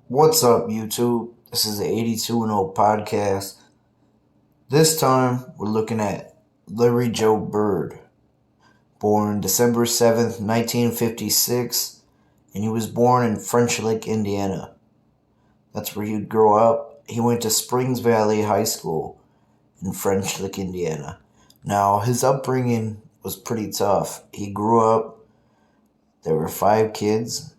What's up, YouTube? This is the 82 and 0 podcast. This time, we're looking at Larry Joe Bird, born December 7th, 1956, and he was born in French Lick, Indiana. That's where he'd grow up. He went to Springs Valley High School in French Lick, Indiana. Now, his upbringing was pretty tough. He grew up, there were 5 kids,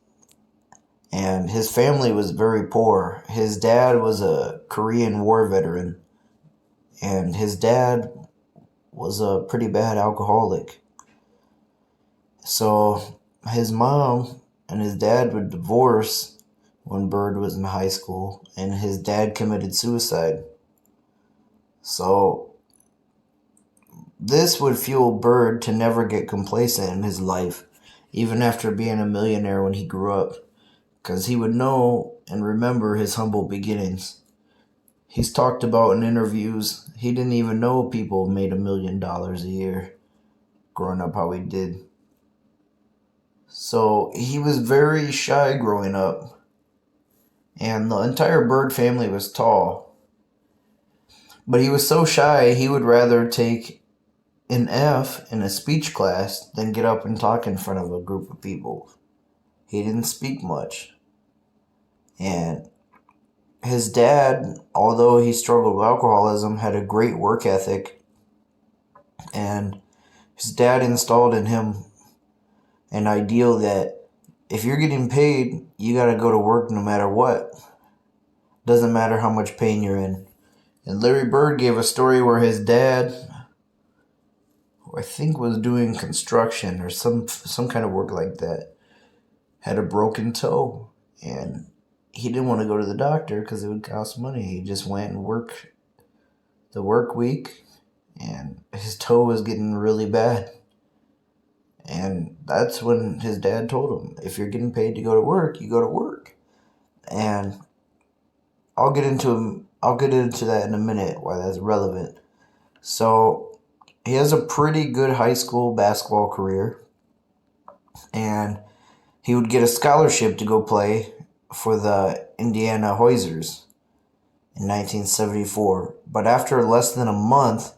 and his family was very poor. His dad was a Korean War veteran, and his dad was a pretty bad alcoholic. So his mom and his dad would divorce when Bird was in high school, and his dad committed suicide. So this would fuel Bird to never get complacent in his life, even after being a millionaire when he grew up, because he would know and remember his humble beginnings. He's talked about in interviews he didn't even know people made $1 million a year growing up how he did. So he was very shy growing up, and the entire Bird family was tall. But he was so shy he would rather take an F in a speech class than get up and talk in front of a group of people. He didn't speak much. And his dad, although he struggled with alcoholism, had a great work ethic, and his dad installed in him an ideal that if you're getting paid, you gotta go to work no matter what. Doesn't matter how much pain you're in. And Larry Bird gave a story where his dad, who I think was doing construction or some kind of work like that, had a broken toe, and he didn't want to go to the doctor because it would cost money. He just went and worked the work week, and his toe was getting really bad. And that's when his dad told him, if you're getting paid to go to work, you go to work. And I'll get into that in a minute, why that's relevant. So he has a pretty good high school basketball career, and he would get a scholarship to go play for the Indiana Hoosiers in 1974. But after less than a month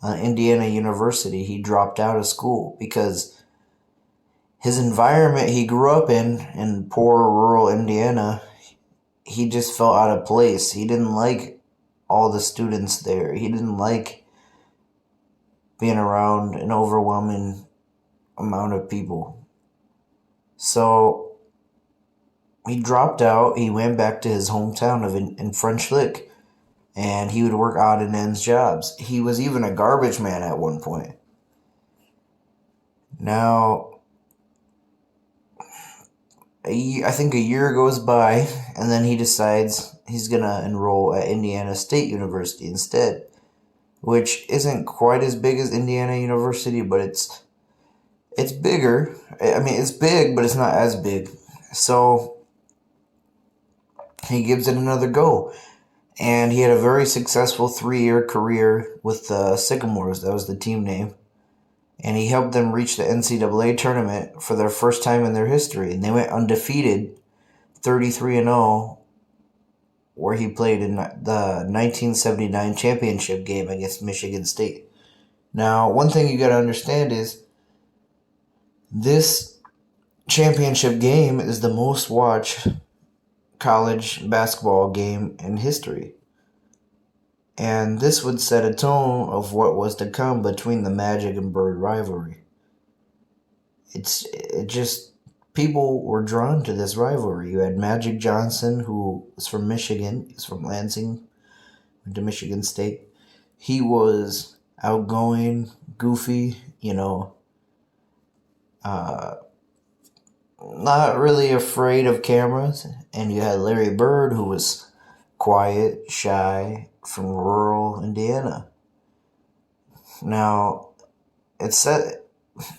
at Indiana University, he dropped out of school because his environment he grew up in poor rural Indiana, he just felt out of place. He didn't like all the students there. He didn't like being around an overwhelming amount of people. So he dropped out. He went back to his hometown of in French Lick, and he would work odd and ends jobs. He was even a garbage man at one point. Now, I think a year goes by, and then he decides he's going to enroll at Indiana State University instead, which isn't quite as big as Indiana University, but it's bigger. I mean, it's big, but it's not as big. So he gives it another go, and he had a very successful 3-year career with the Sycamores. That was the team name. And he helped them reach the NCAA tournament for their first time in their history. And they went undefeated, 33-0, where he played in the 1979 championship game against Michigan State. Now, one thing you got to understand is this championship game is the most watched college basketball game in history. And this would set a tone of what was to come between the Magic and Bird rivalry. People were drawn to this rivalry. You had Magic Johnson, who was from Michigan. He's from Lansing, went to Michigan State. He was outgoing, goofy, not really afraid of cameras. And you had Larry Bird, who was quiet, shy, from rural Indiana. Now,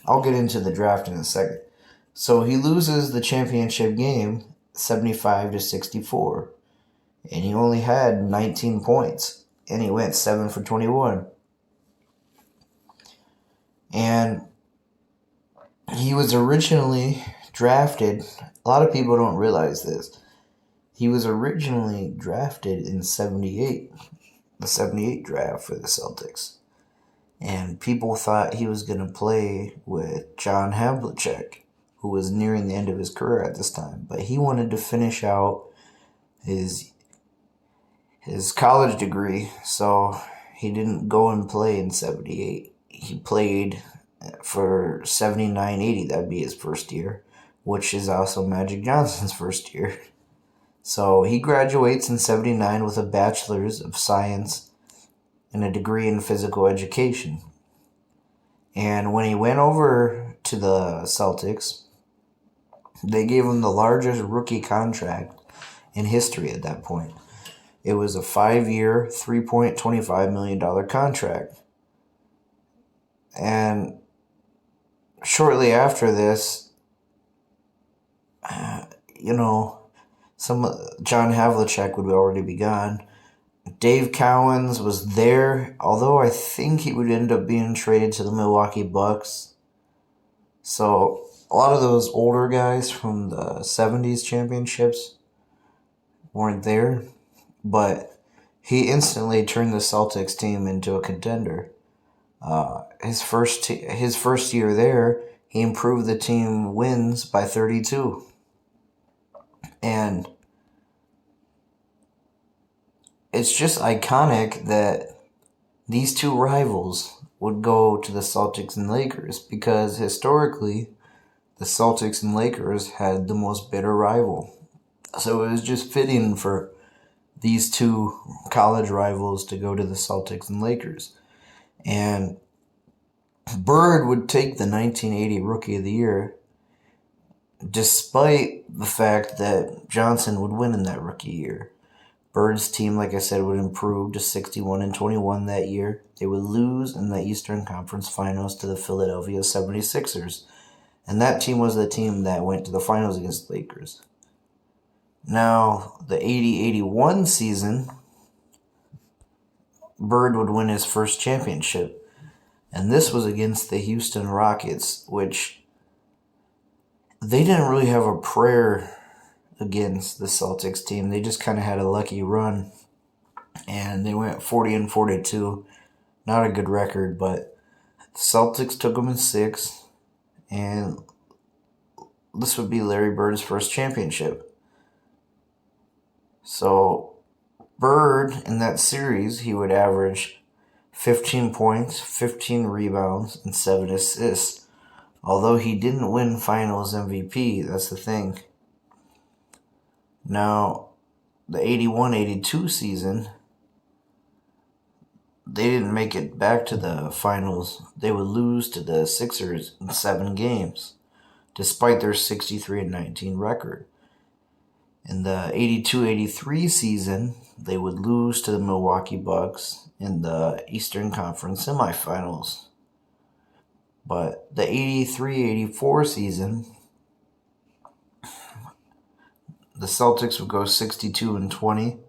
I'll get into the draft in a second. So he loses the championship game 75-64, and he only had 19 points, and he went 7 for 21. And he was originally drafted, a lot of people don't realize this, He was originally drafted in 78, the 78 draft for the Celtics. And people thought he was going to play with John Havlicek, who was nearing the end of his career at this time. But he wanted to finish out his college degree, so he didn't go and play in 78. He played for 79-80, that'd be his first year, which is also Magic Johnson's first year. So he graduates in 79 with a bachelor's of science and a degree in physical education. And when he went over to the Celtics, they gave him the largest rookie contract in history at that point. It was a 5-year, $3.25 million contract. And shortly after this, John Havlicek would already be gone. Dave Cowens was there, although I think he would end up being traded to the Milwaukee Bucks. So a lot of those older guys from the 70s championships weren't there, but he instantly turned the Celtics team into a contender. His first year there, he improved the team wins by 32. And it's just iconic that these two rivals would go to the Celtics and Lakers, because historically, the Celtics and Lakers had the most bitter rival. So it was just fitting for these two college rivals to go to the Celtics and Lakers. And Bird would take the 1980 Rookie of the Year, despite the fact that Johnson would win in that rookie year. Bird's team, like I said, would improve to 61-21 that year. They would lose in the Eastern Conference Finals to the Philadelphia 76ers. And that team was the team that went to the finals against the Lakers. Now, the 80-81 season, Bird would win his first championship. And this was against the Houston Rockets, which they didn't really have a prayer against the Celtics team. They just kind of had a lucky run. And they went 40-42. Not a good record, but the Celtics took them in 6. And this would be Larry Bird's first championship. So Bird, in that series, he would average 15 points, 15 rebounds, and 7 assists. Although he didn't win Finals MVP, that's the thing. Now, the 81-82 season, they didn't make it back to the finals. They would lose to the Sixers in 7 games, despite their 63-19 record. In the 82-83 season, they would lose to the Milwaukee Bucks in the Eastern Conference semifinals. But the 83-84 season, the Celtics would go 62-20,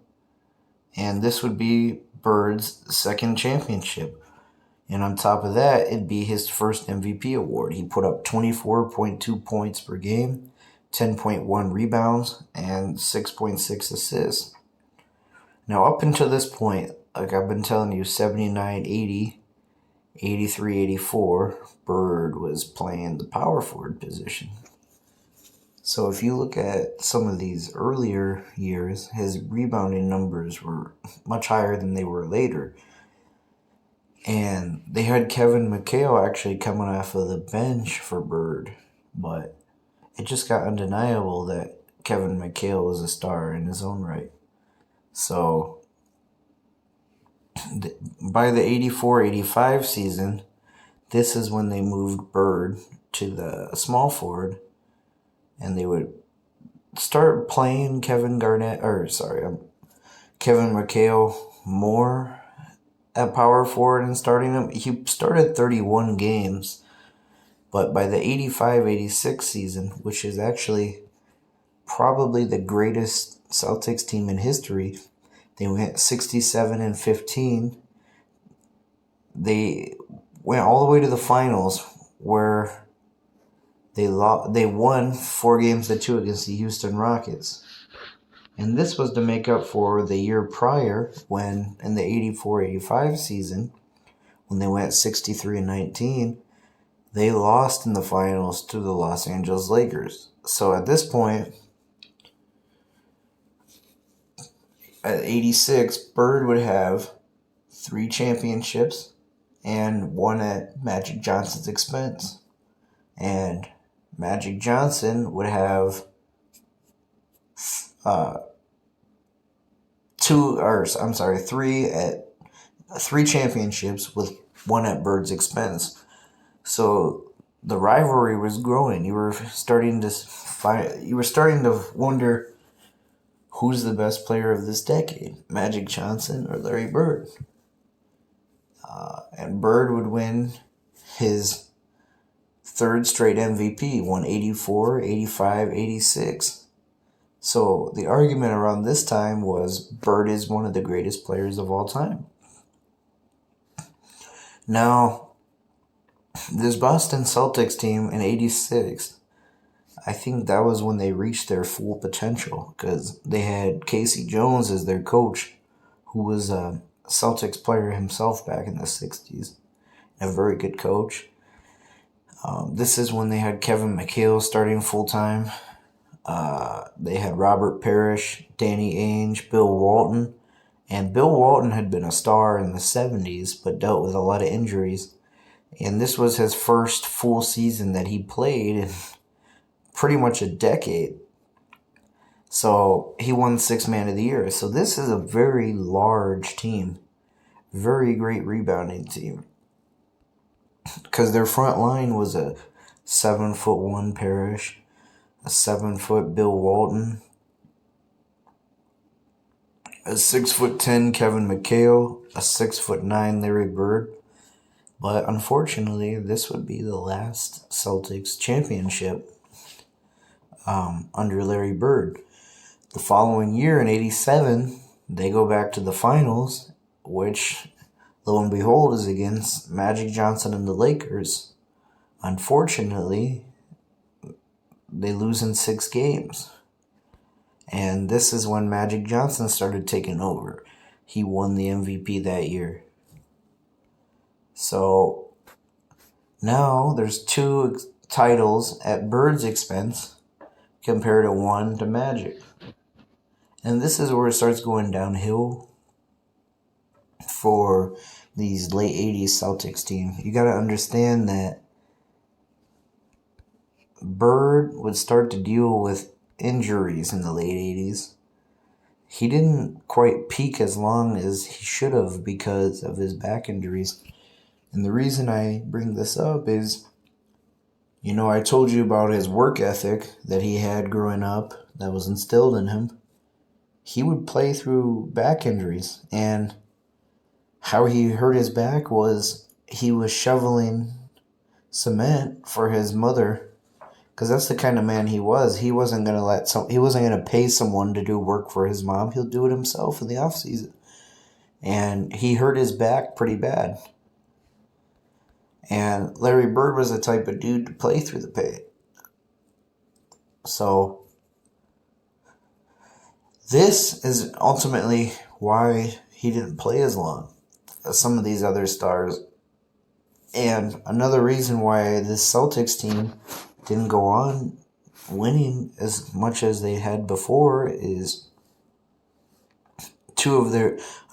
and this would be Bird's second championship. And on top of that, it'd be his first MVP award. He put up 24.2 points per game, 10.1 rebounds, and 6.6 assists. Now, up until this point, like I've been telling you, 79-80, 83-84, Bird was playing the power forward position. So if you look at some of these earlier years, his rebounding numbers were much higher than they were later. And they had Kevin McHale actually coming off of the bench for Bird, but it just got undeniable that Kevin McHale was a star in his own right. So by the 84-85 season, this is when they moved Bird to the small forward, and they would start playing Kevin McHale more at power forward and starting him. He started 31 games, but by the 85-86 season, which is actually probably the greatest Celtics team in history, they went 67-15. They went all the way to the finals, where they won 4-2 against the Houston Rockets. And this was to make up for the year prior when, in the 84-85 season, when they went 63-19, they lost in the finals to the Los Angeles Lakers. So at this point, at 86, Bird would have 3 championships and one at Magic Johnson's expense. And Magic Johnson would have 3 championships with one at Bird's expense. So the rivalry was growing. You were starting to wonder who's the best player of this decade, Magic Johnson or Larry Bird. And Bird would win his 3rd straight MVP, won 84, 85, 86. So the argument around this time was Bird is one of the greatest players of all time. Now, this Boston Celtics team in 86, I think that was when they reached their full potential because they had Casey Jones as their coach, who was a Celtics player himself back in the 60s. A very good coach. This is when they had Kevin McHale starting full-time. They had Robert Parrish, Danny Ainge, Bill Walton. And Bill Walton had been a star in the 70s, but dealt with a lot of injuries. And this was his first full season that he played in pretty much a decade. So he won 6th Man of the Year. So this is a very large team. Very great rebounding team. Because their front line was a 7'1" Parrish, a 7' Bill Walton, a 6'10" Kevin McHale, a 6'9" Larry Bird. But unfortunately, this would be the last Celtics championship under Larry Bird. The following year, in 87, they go back to the finals, which, lo and behold, is against Magic Johnson and the Lakers. Unfortunately, they lose in 6 games. And this is when Magic Johnson started taking over. He won the MVP that year. So now there's 2 titles at Bird's expense compared to 1 to Magic. And this is where it starts going downhill for these late 80s Celtics team. You got to understand that Bird would start to deal with injuries in the late 80s. He didn't quite peak as long as he should have because of his back injuries. And the reason I bring this up is, I told you about his work ethic that he had growing up that was instilled in him. He would play through back injuries, and how he hurt his back was he was shoveling cement for his mother, because that's the kind of man he was. He wasn't going to pay someone to do work for his mom. He'll do it himself in the off season. And he hurt his back pretty bad. And Larry Bird was the type of dude to play through the pain. So this is ultimately why he didn't play as long as some of these other stars. And another reason why this Celtics team didn't go on winning as much as they had before is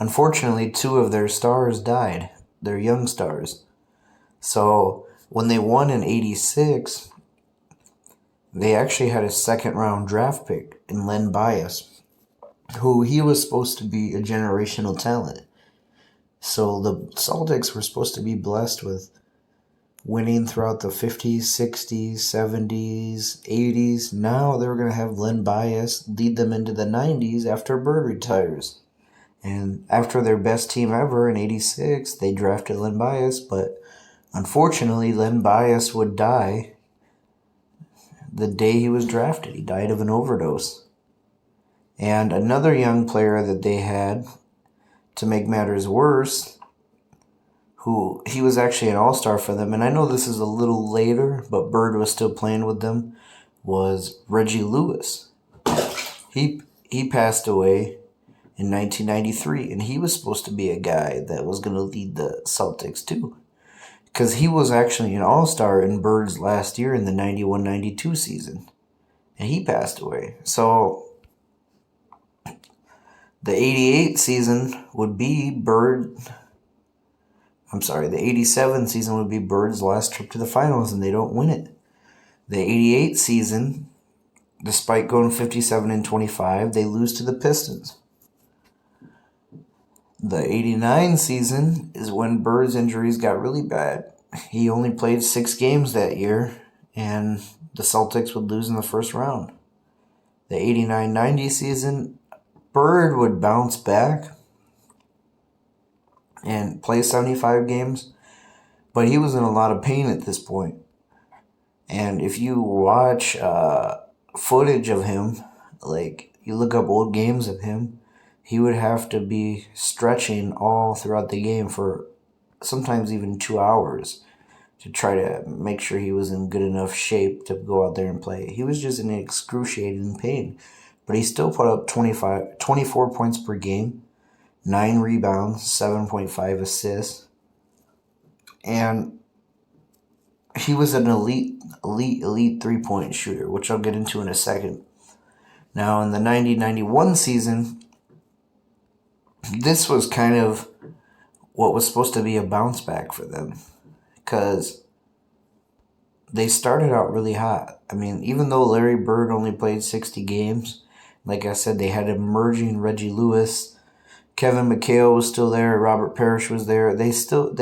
unfortunately, 2 of their stars died. They're young stars. So when they won in 86, they actually had a 2nd-round draft pick in Len Bias, who he was supposed to be a generational talent. So the Celtics were supposed to be blessed with winning throughout the 50s, 60s, 70s, 80s. Now they were going to have Len Bias lead them into the 90s after Bird retires. And after their best team ever in 86, they drafted Len Bias, but unfortunately, Len Bias would die the day he was drafted. He died of an overdose. And another young player that they had, to make matters worse, he was actually an all-star for them, and I know this is a little later, but Bird was still playing with them, was Reggie Lewis. He he passed away in 1993, and he was supposed to be a guy that was going to lead the Celtics too, because he was actually an all-star in Birds last year in the 91-92 season, and he passed away. So the 88 season would be the 87 season would be Bird's last trip to the finals, and they don't win it. The 88 season, despite going 57-25, they lose to the Pistons. The 89 season is when Bird's injuries got really bad. He only played 6 games that year, and the Celtics would lose in the first round. The 89-90 season, Bird would bounce back and play 75 games, but he was in a lot of pain at this point. And if you watch footage of him, like you look up old games of him, he would have to be stretching all throughout the game for sometimes even 2 hours to try to make sure he was in good enough shape to go out there and play. He was just in excruciating pain, but he still put up 24 points per game, 9 rebounds, 7.5 assists, and he was an elite 3-point shooter, which I'll get into in a second. Now, in the 90-91 season, this was kind of what was supposed to be a bounce back for them, because they started out really hot. I mean, even though Larry Bird only played 60 games, like I said, they had emerging Reggie Lewis, Kevin McHale was still there, Robert Parrish was there. They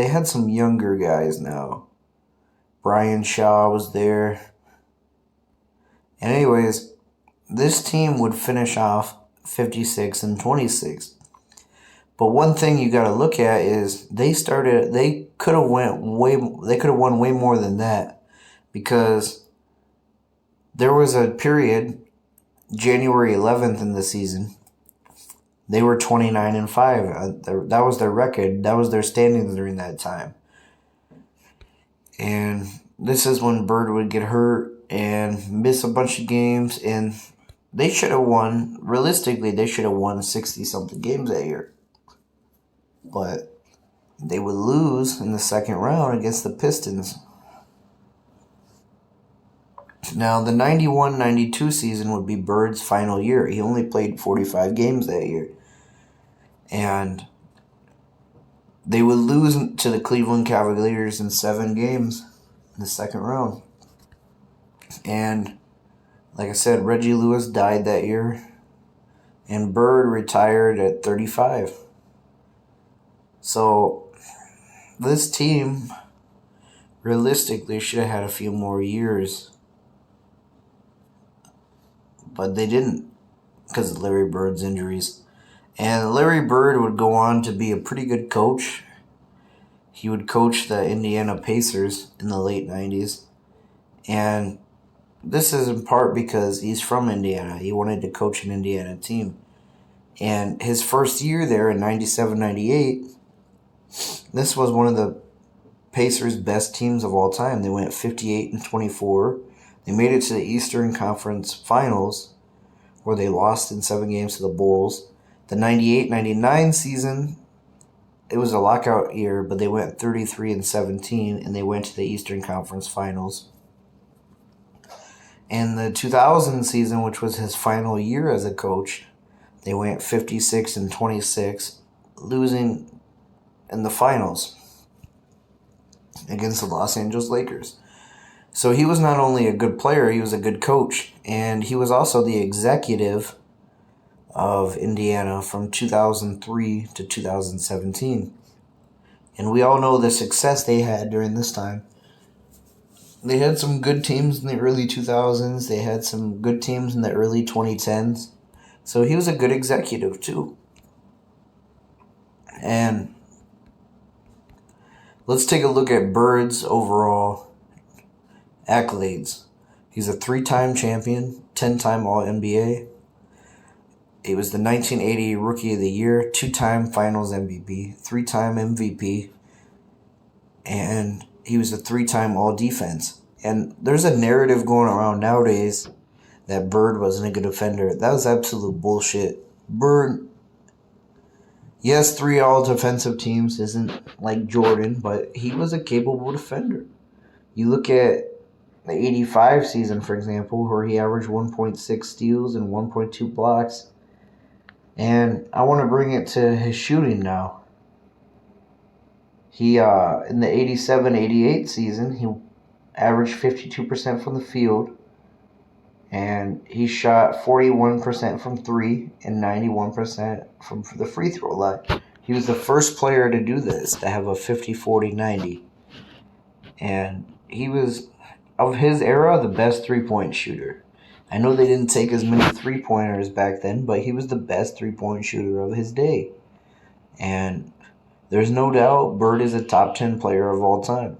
had some younger guys now. Brian Shaw was there. And anyways, this team would finish off 56-26. But one thing you got to look at is they could have won way more than that, because there was a period, January 11th in the season, they were 29-5. That was their record. That was their standings during that time. And this is when Bird would get hurt and miss a bunch of games, and they should have won. Realistically, they should have won 60-something games that year. But they would lose in the second round against the Pistons. Now, the 91-92 season would be Bird's final year. He only played 45 games that year. And they would lose to the Cleveland Cavaliers in 7 games in the second round. And like I said, Reggie Lewis died that year, and Bird retired at 35. So this team realistically should have had a few more years, but they didn't because of Larry Bird's injuries. And Larry Bird would go on to be a pretty good coach. He would coach the Indiana Pacers in the late 90s. And this is in part because he's from Indiana. He wanted to coach an Indiana team. And his first year there in 97-98, this was one of the Pacers' best teams of all time. They went 58-24. They made it to the Eastern Conference Finals, where they lost in 7 games to the Bulls. The 98-99 season, it was a lockout year, but they went 33-17, and they went to the Eastern Conference Finals. And the 2000 season, which was his final year as a coach, they went 56-26, losing in the finals against the Los Angeles Lakers. So he was not only a good player, he was a good coach, and he was also the executive of Indiana from 2003 to 2017. And we all know the success they had during this time. They had some good teams in the early 2000s. They had some good teams in the early 2010s. So he was a good executive too. And let's take a look at Bird's overall accolades. He's a 3-time champion, 10-time All-NBA. He was the 1980 Rookie of the Year, 2-time Finals MVP, 3-time MVP, and he was a 3-time All-Defense. And there's a narrative going around nowadays that Bird wasn't a good defender. That was absolute bullshit. Bird, yes, 3 all defensive teams isn't like Jordan, but he was a capable defender. You look at the 85 season, for example, where he averaged 1.6 steals and 1.2 blocks. And I want to bring it to his shooting now. He, in the 87-88 season, he averaged 52% from the field, and he shot 41% from 3 and 91% from the free throw line. He was the first player to do this, to have a 50-40-90. And he was, of his era, the best three-point shooter. I know they didn't take as many three-pointers back then, but he was the best three-point shooter of his day. And there's no doubt Bird is a top 10 player of all time.